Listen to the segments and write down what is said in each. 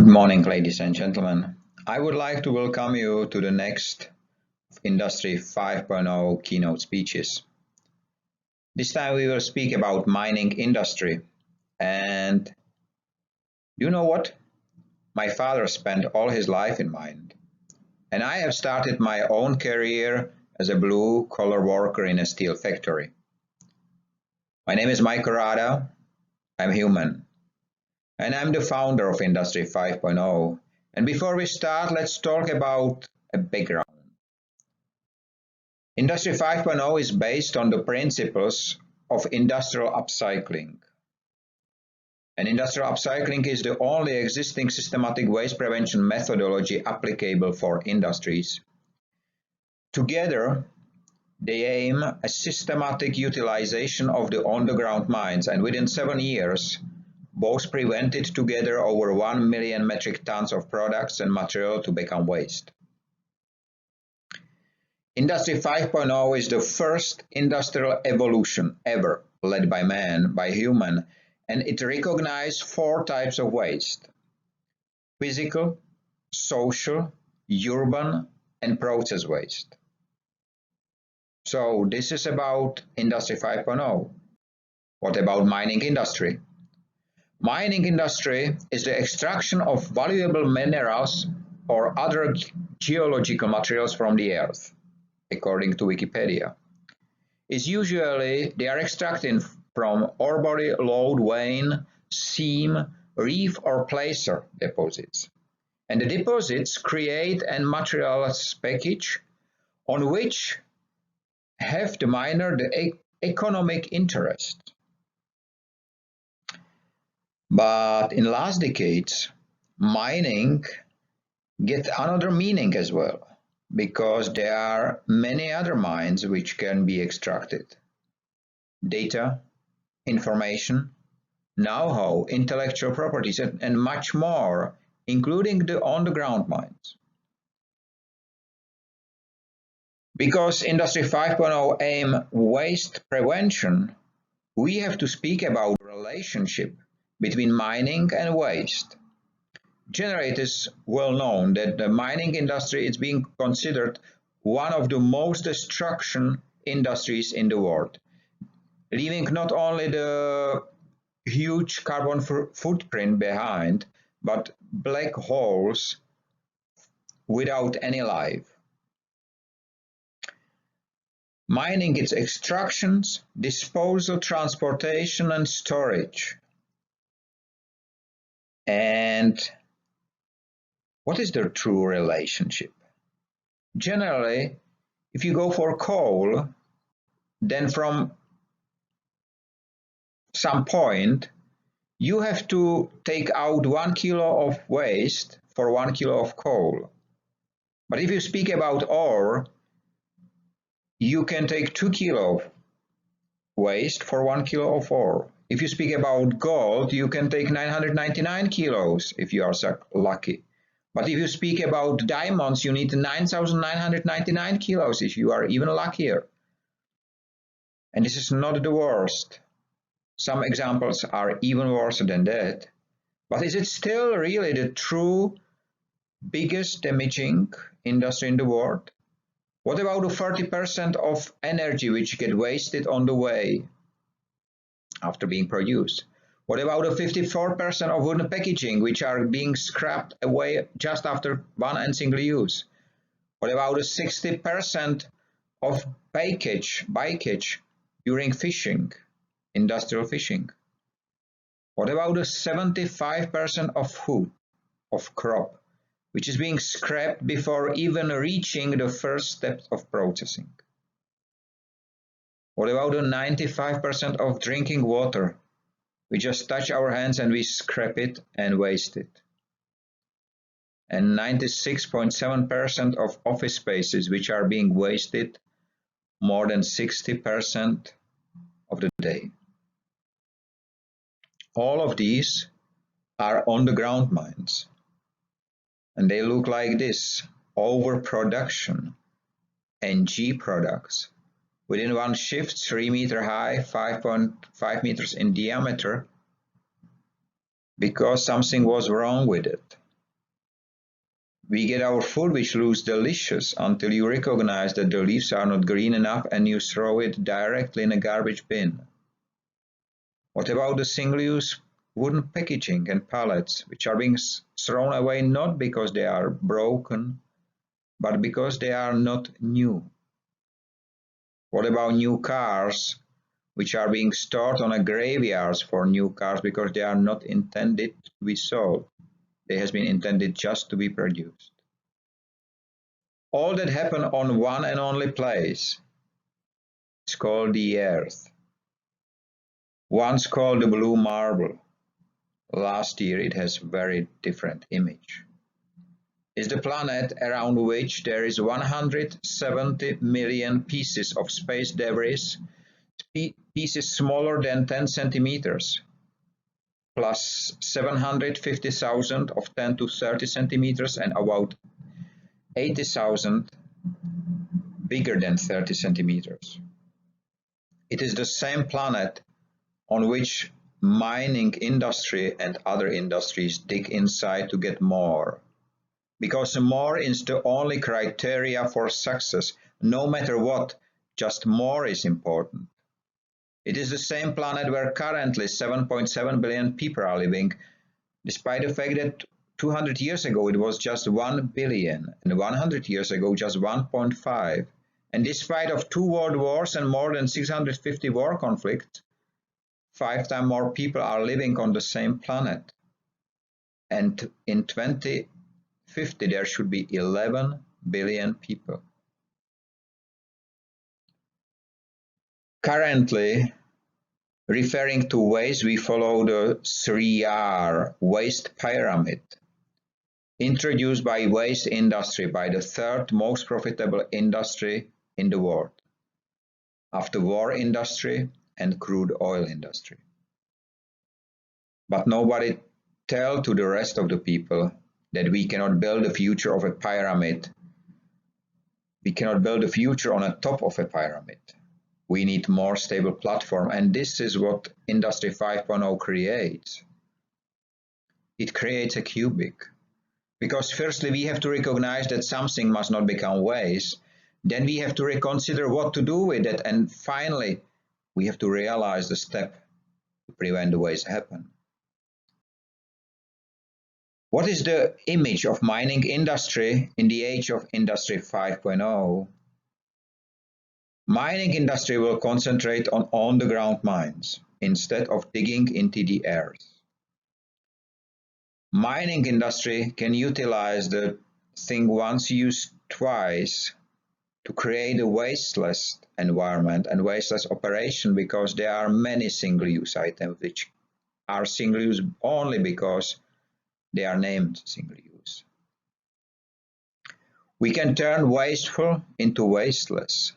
Good morning, ladies and gentlemen. I would like to welcome you to the next Industry 5.0 keynote speeches. This time we will speak about mining industry. And you know what? My father spent all his life in mine. And I have started my own career as a blue-collar worker in a steel factory. My name is Rada. I'm human. And I'm the founder of Industry 5.0. And before we start, let's talk about a background. Industry 5.0 is based on the principles of industrial upcycling. And industrial upcycling is the only existing systematic waste prevention methodology applicable for industries. Together, they aim at systematic utilization of the underground mines, and within 7 years, both prevented together over 1 million metric tons of products and material to become waste. Industry 5.0 is the first industrial evolution ever led by man, by human, and it recognizes 4 types of waste: physical, social, urban, and process waste. So this is about Industry 5.0. What about mining industry? Mining industry is the extraction of valuable minerals or other geological materials from the earth, according to Wikipedia. They are extracted from ore body, lode, vein, seam, reef or placer deposits. And the deposits create a materials package on which have the miner the economic interest. But in last decades, mining get another meaning as well, because there are many other mines which can be extracted. Data, information, know-how, intellectual properties, and much more, including the underground mines. Because Industry 5.0 aim waste prevention, we have to speak about the relationship between mining and waste. Generally, it is well known that the mining industry is being considered one of the most destruction industries in the world, leaving not only the huge carbon footprint behind, but black holes without any life. Mining its extractions, disposal, transportation, and storage. And what is the true relationship? Generally, if you go for coal, then from some point, you have to take out 1 kilo of waste for 1 kilo of coal. But if you speak about ore, you can take 2 kilo waste for 1 kilo of ore. If you speak about gold, you can take 999 kilos if you are so lucky. But if you speak about diamonds, you need 9,999 kilos if you are even luckier. And this is not the worst. Some examples are even worse than that. But is it still really the true biggest damaging industry in the world? What about the 30% of energy which get wasted on the way after being produced? What about the 54% of wooden packaging which are being scrapped away just after one and single use? What about the 60% of bycatch during fishing, industrial fishing? What about the 75% of food, of crop, which is being scrapped before even reaching the first steps of processing? What about the 95% of drinking water? We just touch our hands and we scrap it and waste it. And 96.7% of office spaces which are being wasted more than 60% of the day. All of these are underground mines. And they look like this: overproduction, NG products. Within one shift, 3 meter high, 5.5 meters in diameter, because something was wrong with it. We get our food which looks delicious until you recognize that the leaves are not green enough and you throw it directly in a garbage bin. What about the single-use wooden packaging and pallets which are being thrown away not because they are broken, but because they are not new? What about new cars which are being stored on a graveyards for new cars because they are not intended to be sold? They have been intended just to be produced. All that happen on one and only place. It's called the Earth. Once called the blue marble. Last year it has very different image. Is the planet around which there is 170 million pieces of space debris, pieces smaller than 10 centimeters, plus 750,000 of 10 to 30 centimeters and about 80,000 bigger than 30 centimeters. It is the same planet on which mining industry and other industries dig inside to get more. Because more is the only criteria for success, no matter what, just more is important. It is the same planet where currently 7.7 billion people are living, despite the fact that 200 years ago it was just 1 billion, and 100 years ago just 1.5. And despite of 2 world wars and more than 650 war conflicts, 5 times more people are living on the same planet. And in 2050 there should be 11 billion people. Currently, referring to waste, we follow the 3R waste pyramid, introduced by waste industry, by the third most profitable industry in the world, after war industry and crude oil industry. But nobody tell to the rest of the people that we cannot build the future of a pyramid. We cannot build a future on the top of a pyramid. We need more stable platform, and this is what Industry 5.0 creates. It creates a cubic. Because firstly, we have to recognize that something must not become waste. Then we have to reconsider what to do with it. And finally, we have to realize the step to prevent the waste happen. What is the image of mining industry in the age of Industry 5.0? Mining industry will concentrate on on-the-ground mines instead of digging into the earth. Mining industry can utilize the thing once used twice to create a wasteless environment and wasteless operation, because there are many single-use items which are single-use only because they are named single-use. We can turn wasteful into wasteless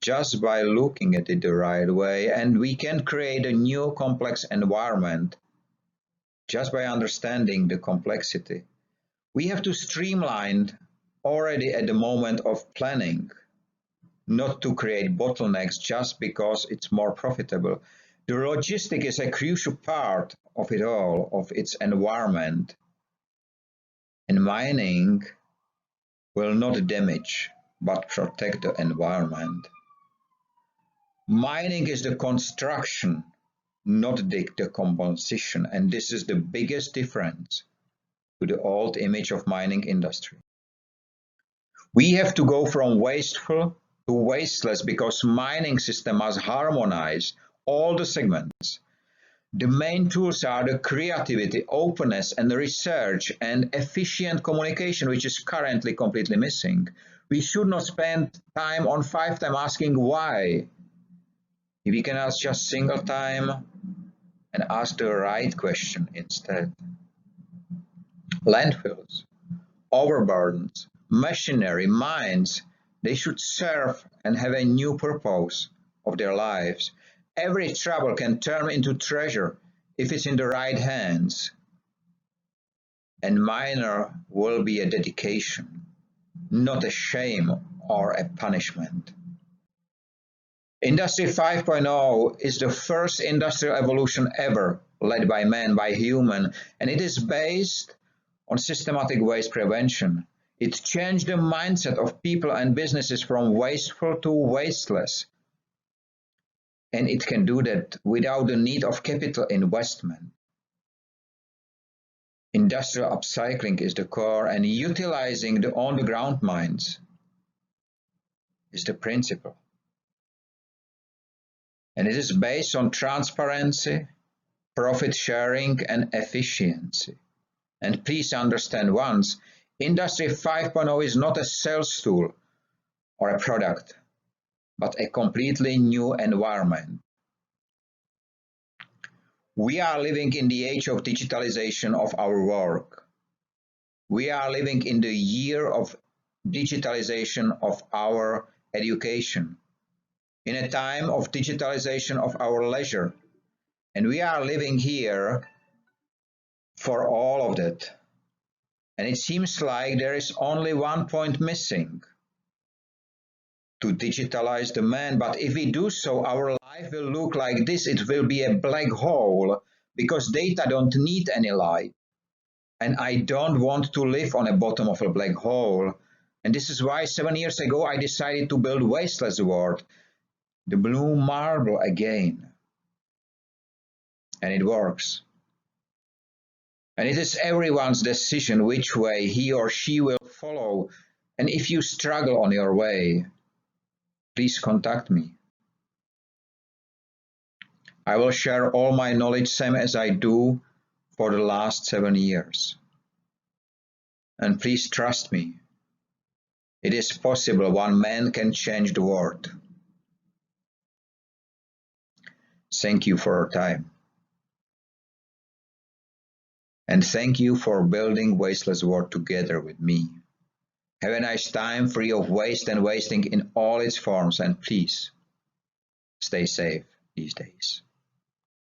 just by looking at it the right way, and we can create a new complex environment just by understanding the complexity. We have to streamline already at the moment of planning, not to create bottlenecks just because it's more profitable. The logistic is a crucial part of it all, of its environment. And mining will not damage, but protect the environment. Mining is the construction, not the decomposition, and this is the biggest difference to the old image of mining industry. We have to go from wasteful to wasteless because mining system must harmonize all the segments. The main tools are the creativity, openness, and research and efficient communication, which is currently completely missing. We should not spend time on 5 times asking why. If we can ask just single time and ask the right question instead. Landfills, overburdens, machinery, mines, they should serve and have a new purpose of their lives. Every trouble can turn into treasure if it's in the right hands. And miner will be a dedication, not a shame or a punishment. Industry 5.0 is the first industrial evolution ever led by man, by human, and it is based on systematic waste prevention. It changed the mindset of people and businesses from wasteful to wasteless. And it can do that without the need of capital investment. Industrial upcycling is the core, and utilizing the on-the-ground mines is the principle. And it is based on transparency, profit sharing, and efficiency. And please understand once, Industry 5.0 is not a sales tool or a product, but a completely new environment. We are living in the age of digitalization of our work. We are living in the year of digitalization of our education, in a time of digitalization of our leisure. And we are living here for all of that. And it seems like there is only one point missing: to digitalize the man. But if we do so, our life will look like this. It will be a black hole, because data don't need any light. And I don't want to live on the bottom of a black hole. And this is why 7 years ago I decided to build Wasteless World, the blue marble again. And it works. And it is everyone's decision which way he or she will follow. And if you struggle on your way, please contact me. I will share all my knowledge, same as I do for the last 7 years. And please trust me. It is possible. One man can change the world. Thank you for your time. And thank you for building Wasteless World together with me. Have a nice time, free of waste and wasting in all its forms, and please stay safe these days.